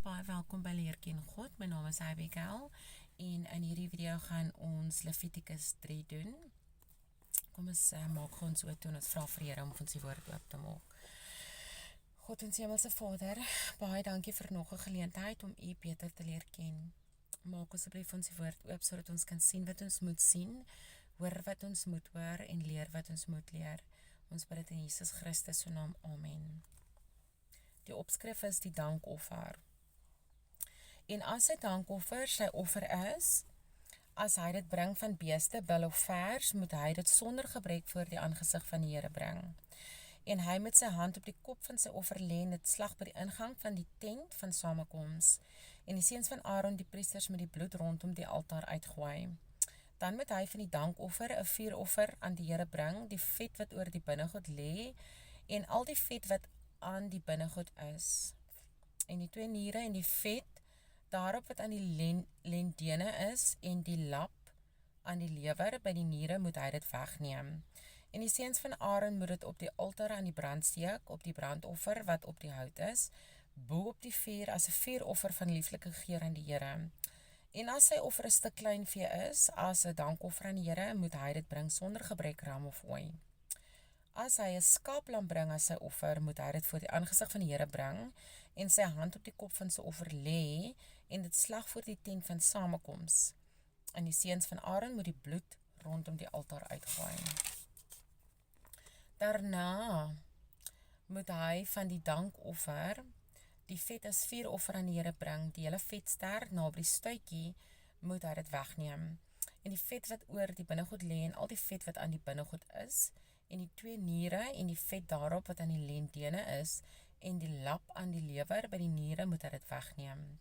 baie welkom by Leer Ken God. My naam is Abigail en in hierdie video gaan ons Levitikus 3 doen. Kom ons maak ons oop toe en ons vra vir Here om ons die woord oop te maak. God ons hemelse Vader, baie dankie vir nog 'n geleentheid om U beter te leer ken. Maak asseblief ons die woord oop sodat ons kan sien wat ons moet sien, hoor wat ons moet hoor en leer wat ons moet leer. Ons bid dit in Jesus Christus se naam. Amen. Die opskrif is die dankoffer. En as 'n dankoffer sy offer is, as hy dit bring van beeste, bil of vers, moet hy dit sonder gebrek voor die aangesig van die Here bring. En hy met sy hand op die kop van sy offer lê en dit slag by die ingang van die tent van samekoms. En die seuns van Aaron, die priesters, met die bloed rondom die altaar uitgooi. Dan moet hy van die dankoffer 'n vuuroffer aan die Here bring, die vet wat oor die binnegoed lê en al die vet wat aan die binnegoed is. En die 2 niere en die vet daarop wat aan die lendene is en die lap aan die lewer by die niere moet hy dit wegneem. En die seuns van Aaron moet dit op die altaar aan die brand steek, op die brandoffer wat op die hout is, bo op die vuur as 'n vuuroffer van lieflike geur aan die Here. En as sy offer 'n stuk klein vee is, as 'n dankoffer aan die Here, moet hy dit bring sonder gebrek, ram of ooi. As hy 'n skaaplam bring as sy offer, moet hy dit voor die aangesig van die Here bring en sy hand op die kop van sy offer lê en dit slag voor die tent van samekoms. En die seuns van Aaron moet die bloed rondom die altaar uitgooi. Daarna moet hy van die dankoffer die vet as vuuroffer aan die Here bring, die hele vetster naby die stuitjie moet hy dit wegneem. En die vet wat oor die binnegoed lê en al die vet wat aan die binnegoed is, en die 2 niere en die vet daarop wat aan die lendene is, en die lap aan die lewer by die niere moet hy dit wegneem.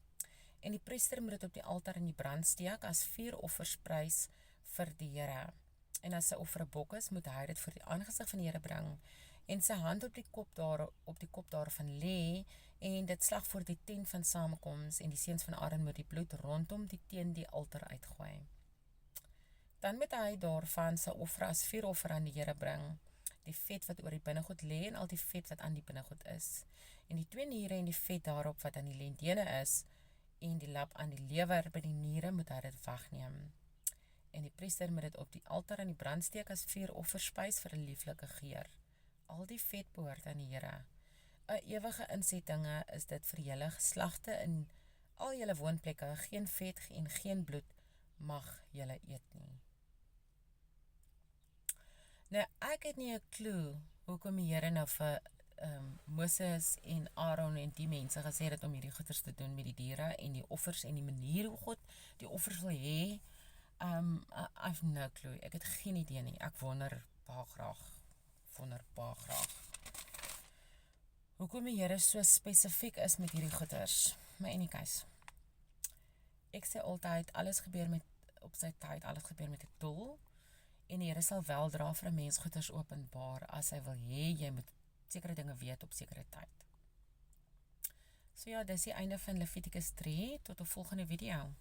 En die priester moet dit op die altaar in die brand steek as vuuroffersprys vir die Here. En as sy offer 'n bok is, moet hy dit voor die aangesig van die Here bring en sy hand op die kop daarvan lê en dit slag voor die tent van samekoms en die seuns van Aaron moet die bloed rondom die teen die altaar uitgooi. Dan moet hy daarvan sy offer as vuuroffer aan die Here bring, die vet wat oor die binnegoed lê en al die vet wat aan die binnegoed is, en die 2 niere en die vet daarop wat aan die lendene is, en die lap aan die lewer by die niere moet hy dit wegneem. En die priester moet dit op die altaar aan die brand steek as vuurofferspys vir 'n lieflike geur. Al die vet behoort aan die Here. 'n Ewige insettinge is dit vir julle geslagte in al julle woonplekke, geen vet en geen bloed mag julle eet nie. Nou, ek het nie 'n klou hoekom die Here nou vir Moses en Aaron en die mense gesê het om hierdie goeders te doen met die diere en die offers en die manier hoe God die offers wil hê. I've no clue. Ek het geen idee nie. Ek wonder baie graag. Hoekom die Here so spesifiek is met hierdie goeders. Maar anyways, ek sê altyd, alles gebeur op sy tyd, alles gebeur met 'n doel. En die Here sal weldra vir 'n mens goeders openbaar as hy wil hê jy moet sekere dinge weet op sekere tyd. So ja, dis die einde van Levitikus 3, tot 'n volgende video.